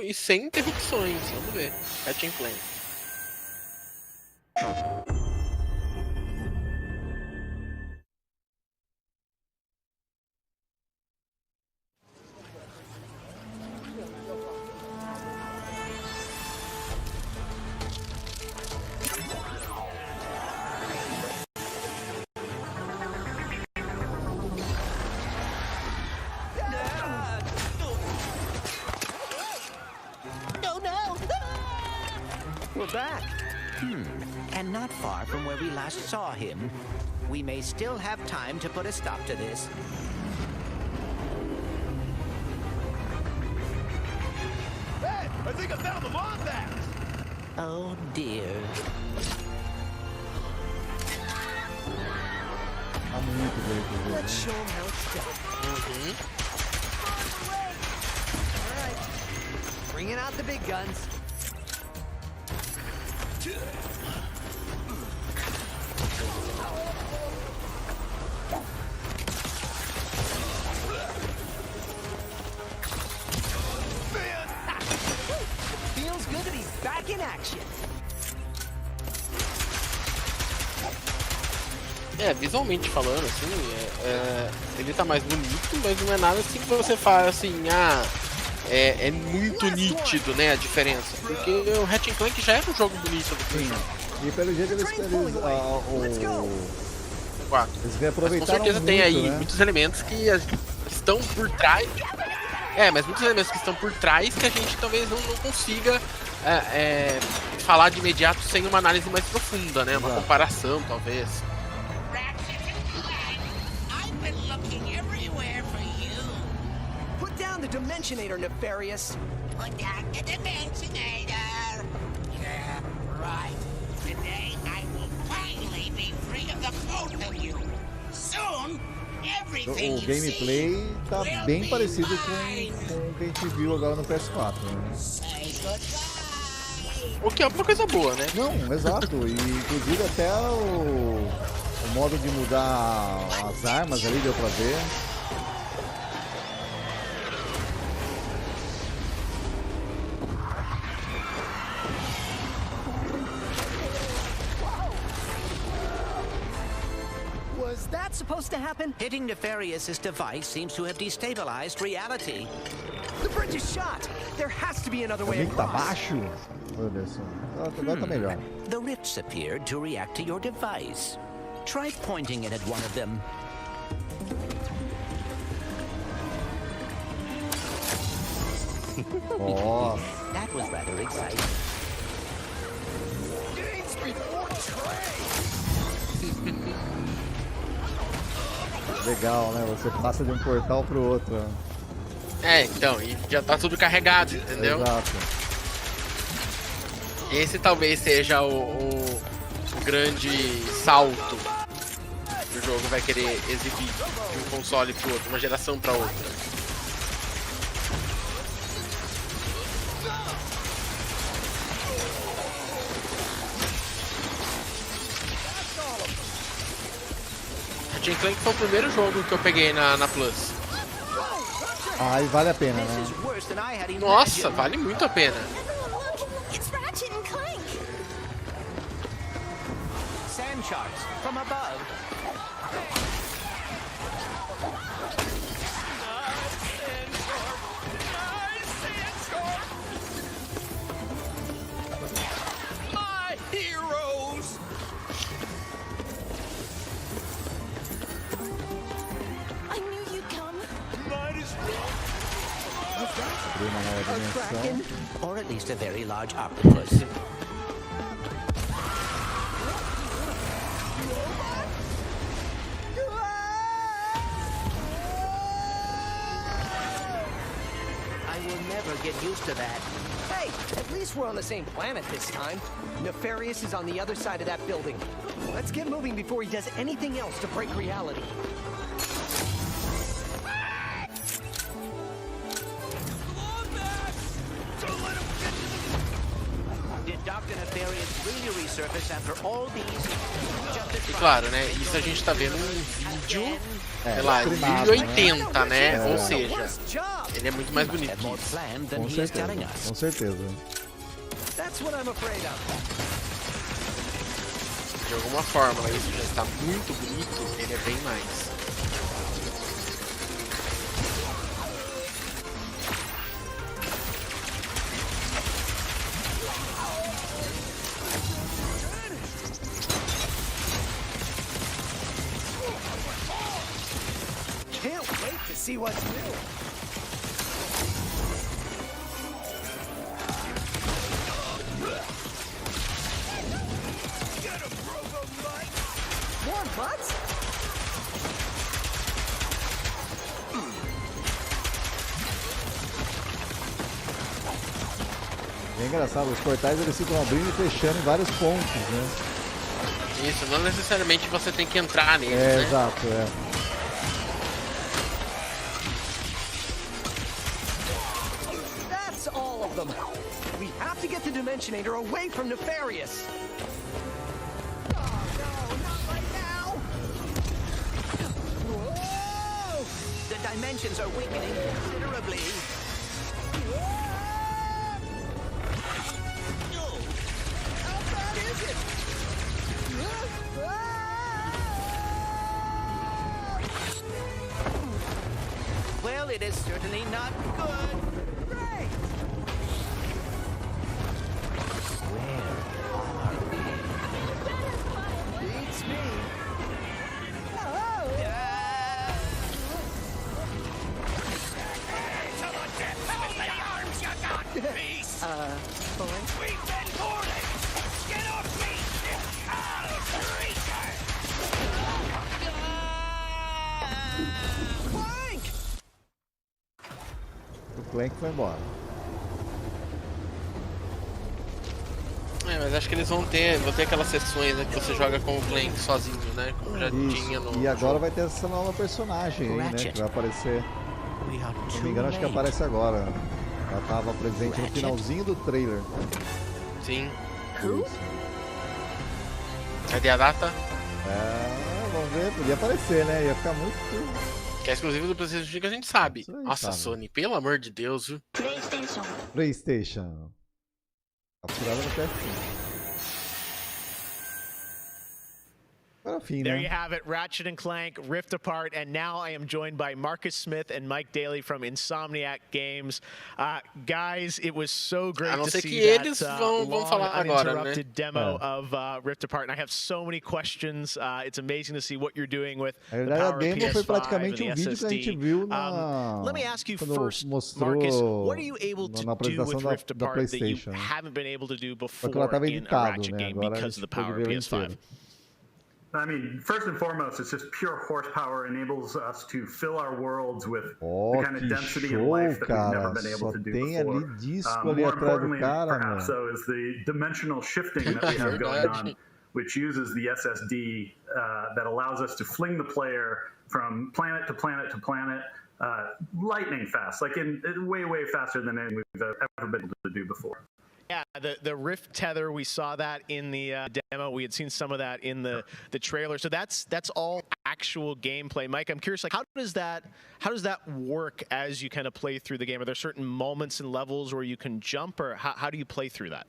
e sem interrupções. Vamos ver. Ratchet & Clank. We're back. And not far from where we last saw him. We may still have time to put a stop to this. Hey, I think I found the bomb back. Oh dear. Let's show him how it's done. All right, bringing out the big guns. Feels good that he's back in action. Visualmente falando, assim, ele tá mais bonito, mas não é nada assim que você fala assim, é muito nítido, né, a diferença. Porque o Ratchet & Clank já era um jogo bonito do Play. E pelo jeito eles reaproveitaram com certeza muito, tem aí né? muitos elementos que estão por trás. Mas muitos elementos que estão por trás que a gente talvez não consiga falar de imediato sem uma análise mais profunda, né? Uma comparação, talvez. Put down the Dimensionator, Nefarious. Put down the Dimensionator. Yeah, right. Today I will finally be free of the both of you. Soon, everything O you gameplay see tá will bem be parecido mine. com o que a gente viu agora no PS4, né? Say goodbye. O que é uma coisa boa, né? Não, exato. E inclusive até o modo de mudar as armas ali deu pra ver. Was that supposed to happen? Hitting Nefarious's device seems to have destabilized reality. The bridge is shot. There has to be another way Também que tá across. baixo. Meu Deus, agora tá melhor. The rifts appeared to react to your device. Try pointing it at one of them. Ó, That was rather exciting. Games before trade. legal, né? Você passa de um portal pro outro. Então, e já tá tudo carregado, entendeu? Exato. Esse talvez seja o grande salto que o jogo vai querer exibir de um console pro outro, uma geração pra outra. Ratchet & Clank foi o primeiro jogo que eu peguei na Plus. Ah, e vale a pena, né? This is worse than I had Nossa, imagined. vale muito a pena. Look, it's Ratchet and Clank. Sand sharks from above. My heroes. I knew you'd come. Might as well. Abrir uma nova dimensão. Or at least a very large octopus. I will never get used to that. Hey, at least we're on the same planet this time. Nefarious is on the other side of that building. Let's get moving before he does anything else to break reality. Did Dr. Nefarious really resurface after all these E claro, né? Isso a gente tá vendo um vídeo, sei lá, de streamado, 1080, né? Ou The seja, worst job. ele é muito mais bonito have que more isso. planned than Com he is telling certeza, us. com certeza. That's what I'm afraid of. De alguma forma, isso já está muito bonito, ele é bem mais. Can't wait to see what's new. More butts? É engraçado, os portais eles ficam abrindo e fechando em vários pontos, né? Isso, não necessariamente você tem que entrar neles, É, né? exato, é. That's all of them. We have to get the Dimensionator away from Nefarious. Oh no, not right now. Whoa! The dimensions are weakening considerably. How bad is it? Well, it is certainly not good. Great! Beats me. Oh! We've been boarded! Get off me! I'll Clank! O Clank foi embora. É, mas acho que eles vão ter aquelas sessões, né, que você joga com o Clank sozinho, né? Como já tinha Isso. no. E agora vai ter essa nova personagem aí, né? Ratchet. Que vai aparecer. We are Se não too me engano, acho que late. aparece agora. Ela tava presente no Ratchet? finalzinho do trailer. Sim. Isso. Cadê a data? É, vamos ver, podia aparecer, né? Ia ficar muito. Que é exclusivo do PlayStation 5, a gente sabe. Isso aí, Nossa, sabe. Sony, pelo amor de Deus, viu? PlayStation. Capturada no PS5. Agora fim, There né? you have it, Ratchet and Clank, Rift Apart, and now I am joined by Marcus Smith and Mike Daly from Insomniac Games. Guys, it was so great A não to ser see que that eles long, vão falar agora, né? uninterrupted demo of Rift Apart, and I have so many questions. It's amazing to see what you're doing with Na the verdade, a power of demo foi PS5 praticamente and the vídeo que a gente SSD. viu na. Let me ask you quando first, mostrou Marcus, what are you able na to do apresentação with da, Rift da Apart that you PlayStation. haven't been able to do Só que ela before estava in a editado, Ratchet né? game Agora a because of gente the pôde power ver of ela PS5? inteira. I mean, first and foremost, it's just pure horsepower enables us to fill our worlds with Oh, the kind of que density and show, life that we've cara. never been able Só to do tem before. ali disco ali More atrás do importantly, cara, perhaps, meu. though, is the dimensional shifting that we have going on, which uses the SSD that allows us to fling the player from planet to planet to planet lightning fast, like in way, way faster than anything we've ever been able to do before. Yeah, the Rift tether, we saw that in the demo. We had seen some of that in the trailer. So that's all actual gameplay. Mike, I'm curious, like how does that work as you kind of play through the game? Are there certain moments and levels where you can jump, or how do you play through that?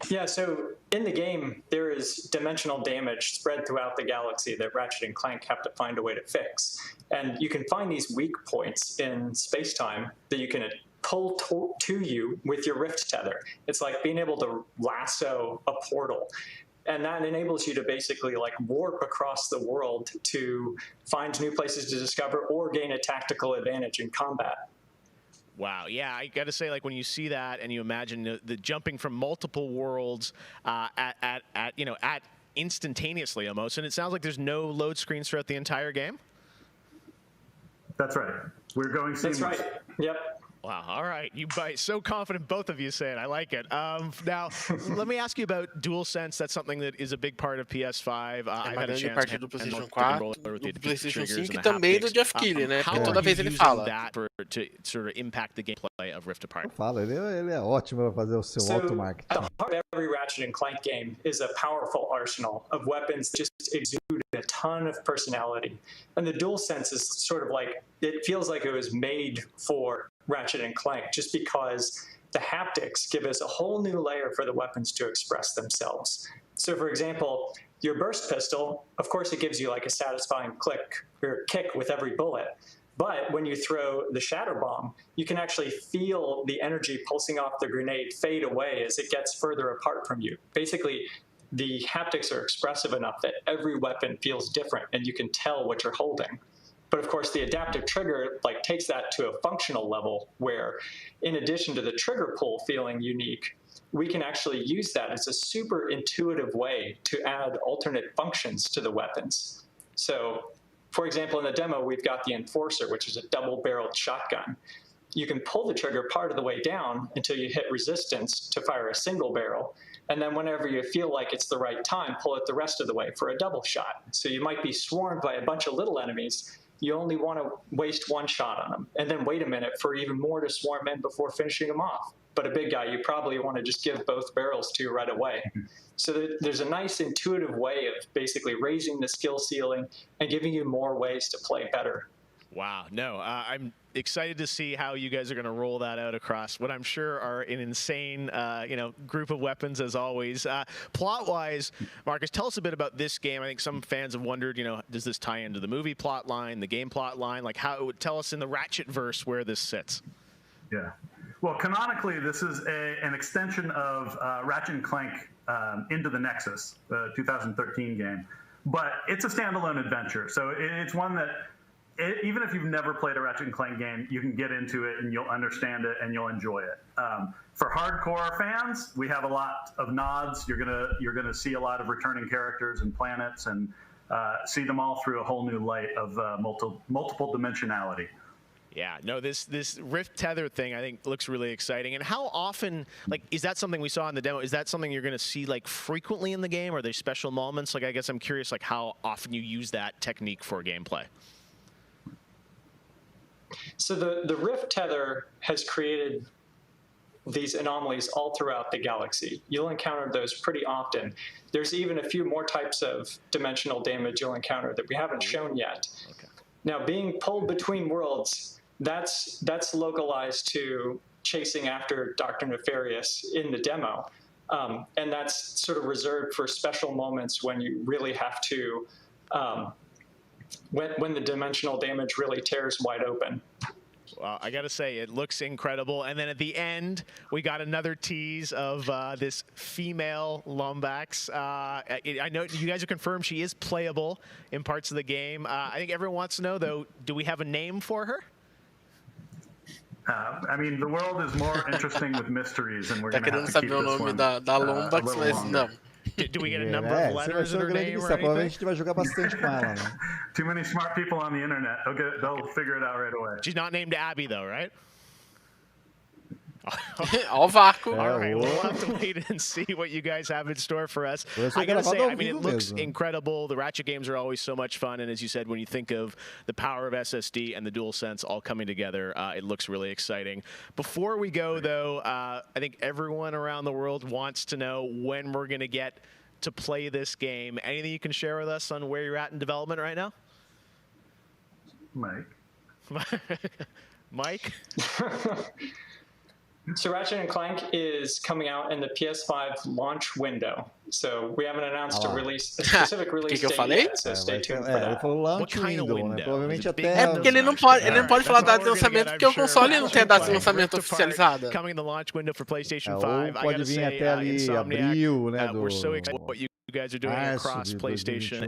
Yeah, so in the game, there is dimensional damage spread throughout the galaxy that Ratchet and Clank have to find a way to fix. And you can find these weak points in space-time that you can pull to you with your Rift tether. It's like being able to lasso a portal. And that enables you to basically like warp across the world to find new places to discover or gain a tactical advantage in combat. Wow, yeah, I got to say, like when you see that and you imagine the jumping from multiple worlds at instantaneously almost, and it sounds like there's no load screens throughout the entire game. That's right. We're going seamless. That's right. Yep. Wow. All right. You so confident, both of you say it. I like it. Now, let me ask you about DualSense. That's something that is a big part of PS5. É I've uma had a grande chance parte to do handle PlayStation the 4, controller with do the PlayStation triggers 5 e and the também do haptics. Jeff Keighley, né? How Porque are toda you vez ele using fala. that to sort of impact the gameplay of Rift Apart? Fala, ele é ótimo para fazer o seu So, auto-marketing. at the heart of every Ratchet & Clank game is a powerful arsenal of weapons that just exude a ton of personality. And the DualSense is sort of like, it feels like it was made for Ratchet & Clank just because the haptics give us a whole new layer for the weapons to express themselves. So for example, your burst pistol, of course it gives you like a satisfying click or kick with every bullet. But when you throw the shatter bomb, you can actually feel the energy pulsing off the grenade fade away as it gets further apart from you. Basically, the haptics are expressive enough that every weapon feels different and you can tell what you're holding. But of course, the adaptive trigger like takes that to a functional level where, in addition to the trigger pull feeling unique, we can actually use that as a super intuitive way to add alternate functions to the weapons. So, for example, in the demo, we've got the Enforcer, which is a double-barreled shotgun. You can pull the trigger part of the way down until you hit resistance to fire a single barrel. And then whenever you feel like it's the right time, pull it the rest of the way for a double shot. So you might be swarmed by a bunch of little enemies. You only want to waste one shot on them, and then wait a minute for even more to swarm in before finishing them off. But a big guy, you probably want to just give both barrels to right away. So there's a nice intuitive way of basically raising the skill ceiling and giving you more ways to play better. Wow. No, I'm excited to see how you guys are going to roll that out across what I'm sure are an insane, group of weapons as always. Plot-wise, Marcus, tell us a bit about this game. I think some fans have wondered, does this tie into the movie plot line, the game plot line? Like, tell us in the Ratchet-verse where this sits. Yeah. Well, canonically, this is an extension of Ratchet & Clank Into the Nexus, the 2013 game. But it's a standalone adventure. So it's one that, even if you've never played a Ratchet & Clank game, you can get into it and you'll understand it and you'll enjoy it. For hardcore fans, we have a lot of nods. You're gonna see a lot of returning characters and planets and see them all through a whole new light of multiple dimensionality. Yeah, no, this Rift Tether thing I think looks really exciting. And how often, is that something we saw in the demo? Is that something you're going to see frequently in the game? Are there special moments? I guess I'm curious how often you use that technique for gameplay. So the Rift Tether has created these anomalies all throughout the galaxy. You'll encounter those pretty often. There's even a few more types of dimensional damage you'll encounter that we haven't shown yet. Okay. Now, being pulled between worlds, that's localized to chasing after Dr. Nefarious in the demo. And that's sort of reserved for special moments when you really have to, when the dimensional damage really tears wide open. Well, I got to say, it looks incredible. And then at the end, we got another tease of this female Lombax. I know you guys have confirmed she is playable in parts of the game. I think everyone wants to know, though, do we have a name for her? I mean, the world is more interesting with mysteries, and we're Tá going to querendo have to saber keep o this nome one da Lombax, a little mas longer. não. Do we get a number of letters in her name or Provavelmente a anything? gente vai jogar bastante com ela, né? Too many smart people on the internet. They'll figure it out right away. She's not named Abby, though, right? Ó o vácuo. All right, we'll have to wait and see what you guys have in store for us. I gotta say, I mean, it looks incredible. The Ratchet games are always so much fun, and as you said, when you think of the power of SSD and the DualSense all coming together, it looks really exciting. Before we go, though, I think everyone around the world wants to know when we're gonna get to play this game. Anything you can share with us on where you're at in development right now? Mike? Mike? So Ratchet & Clank is coming out in the PS5 launch window. So we haven't announced a specific release date yet, so stay tuned for Ele that. falou launch kind of window, né? window? Provavelmente até... É porque ele não pode falar data de lançamento porque o console não tem a data de lançamento oficializada. Coming in the launch window for PlayStation 5. Ou pode vir até ali abril, né? We're so excited what you guys are doing across PlayStation.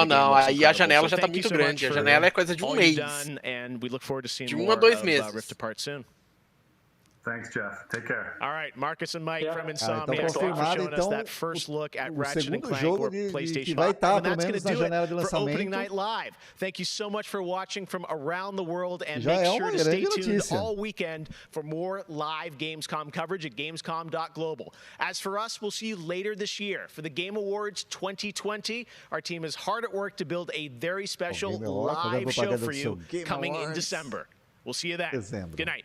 Não, aí a janela já tá muito grande. A janela é coisa de mês. And we look forward to seeing de more 2 meses. Rift Apart soon. Thanks, Jeff. Take care. All right, Marcus and Mike from Insomniac, então thanks for confirmado, showing us então, that first look at o Ratchet and segundo Clank jogo or que PlayStation vai 5. estar, And pelo that's going menos, to na do janela de it for Opening lançamento. Night Live. Thank you so much for watching from around the world, and Já make é sure uma to stay grande tuned notícia. all weekend for more live Gamescom coverage at gamescom.global. As for us, we'll see you later this year for the Game Awards 2020. Our team is hard at work to build a very special Game Awards, fazendo live show propaganda for do you seu Game coming in Awards. December. We'll see you then. Dezembro. Good night.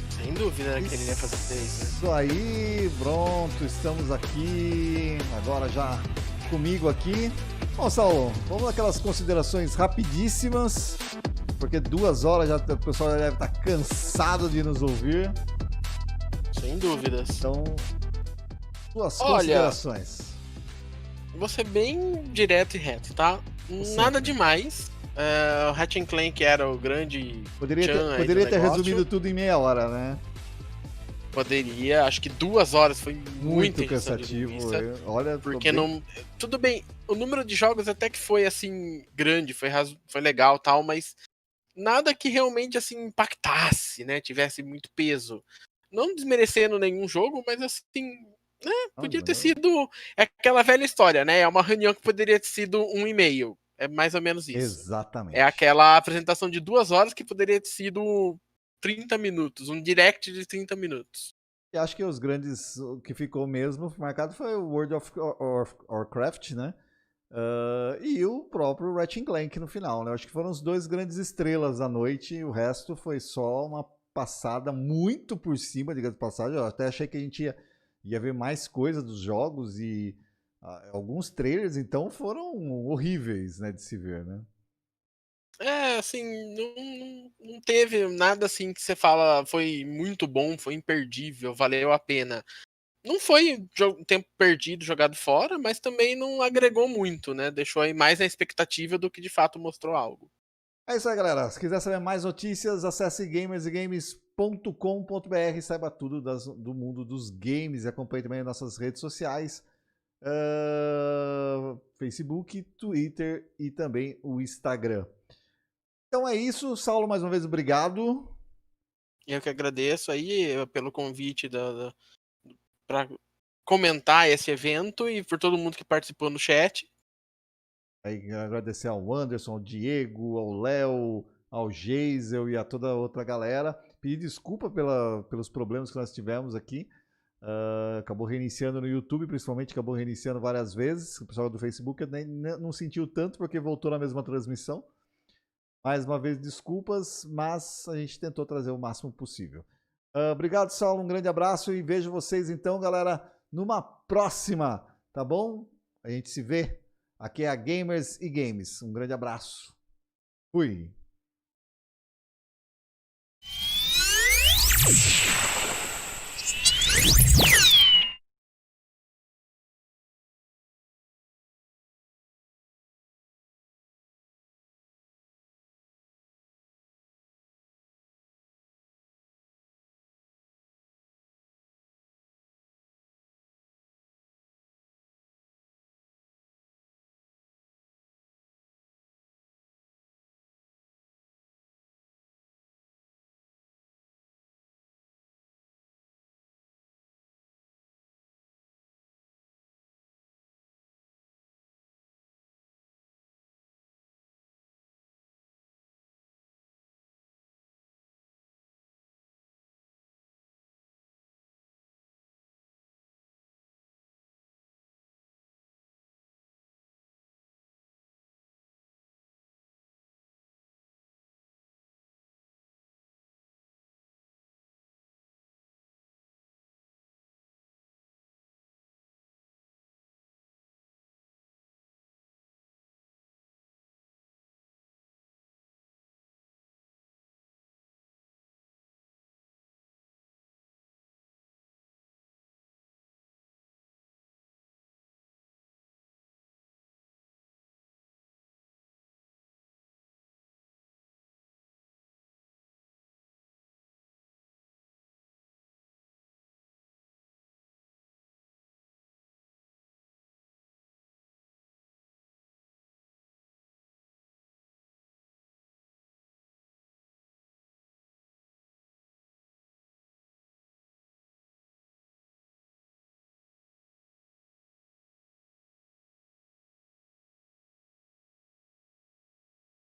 Sem dúvida, né, que ele ia fazer isso, né? Isso aí, pronto, estamos aqui, agora já comigo aqui. Bom, Saulo, vamos aquelas considerações rapidíssimas, porque 2 horas já o pessoal já deve estar cansado de nos ouvir. Sem dúvidas. Então, suas Olha, considerações. Vou ser bem direto e reto, tá? Nada demais. O Ratchet Clank era o grande Poderia tchan aí do ter negócio. resumido tudo em meia hora, né? Poderia, acho que 2 horas foi muito cansativo. Olha, porque não. Tudo bem, o número de jogos até que foi assim grande, foi legal, tal, mas nada que realmente assim impactasse, né? Tivesse muito peso. Não desmerecendo nenhum jogo, mas assim, né? Podia ter sido aquela velha história, né? É uma reunião que poderia ter sido um e-mail. É mais ou menos isso. Exatamente. É aquela apresentação de 2 horas que poderia ter sido 30 minutos, um direct de 30 minutos. E acho que o que ficou mesmo marcado foi o World of Warcraft, né? E o próprio Ratchet Clank no final, né? Acho que foram os 2 grandes estrelas da noite, e o resto foi só uma passada muito por cima, diga de passagem. Eu até achei que a gente ia ver mais coisa dos jogos, e alguns trailers, então, foram horríveis, né, de se ver, né? Assim, não teve nada assim que você fala foi muito bom, foi imperdível, valeu a pena. Não foi tempo perdido, jogado fora, mas também não agregou muito, né? Deixou aí mais na expectativa do que de fato mostrou algo. É isso aí, galera. Se quiser saber mais notícias, acesse gamersgames.com.br, saiba tudo do mundo dos games e acompanhe também nossas redes sociais. Facebook, Twitter e também o Instagram. Então é isso, Saulo, mais uma vez obrigado. Eu que agradeço aí pelo convite para comentar esse evento e por todo mundo que participou no chat. Aí, agradecer ao Anderson, ao Diego, ao Léo, ao Geisel e a toda a outra galera. Pedir desculpa pelos problemas que nós tivemos aqui. Acabou reiniciando no YouTube, principalmente, acabou reiniciando várias vezes. O pessoal do Facebook nem não sentiu tanto porque voltou na mesma transmissão. Mais uma vez, desculpas, mas a gente tentou trazer o máximo possível. Obrigado, Saulo, um grande abraço e vejo vocês então, galera, numa próxima, tá bom? A gente se vê. Aqui é a Gamers e Games. Um grande abraço. Fui.